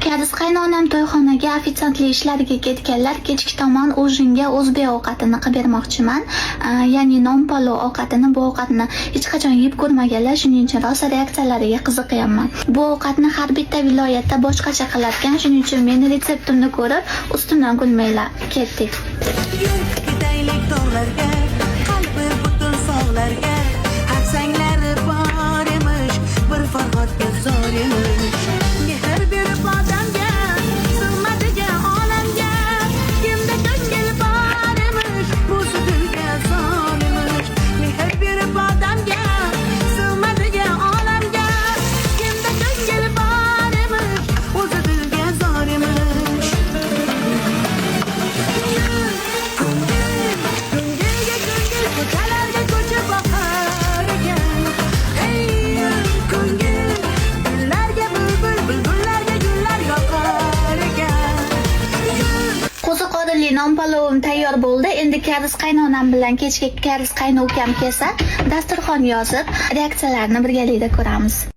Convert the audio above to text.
Kariz qaynonam to'yxonaga ofitsiantlik ishlariga ketganlar, kechki tomon ujinga o'zbek ovqatini qilib bermoqchiman. Ya'ni non palov ovqatini, bu ovqatni hech qachon yeb ko'rmaganlar, shuning uchun rosa reaksiyalariga qiziqyapman. Bu ovqatni har bitta viloyatda boshqacha qilarkan, shuning uchun meni retseptimni ko'rib, ustimdan kulmanglar. Ketdik. Ketaylik tog'larga, qalbi butun sog'larga, hafsanglari bor emish, bir farhodga zor emish. Mehr berib odamga, sig'madigan olamga, kimda ko'ngil bor emish, bu dilga zor emish. Mehr berib odamga, sig'madigan olamga, kimda ko'ngil bor emish, o'zi dilga zor emish. Ko'chalarga ko'chib boqar ekan, ey ko'ngil, gullarga bulbul, bulbullarga gullar yoqar ekan. Qo'ziqorinli non palovim tayyor bo'ldi. Endi kariz qaynonam bilan kechki kariz qaynovkam kelsa, dasturxon yozib, reaksiyalarni birgalikda ko'ramiz.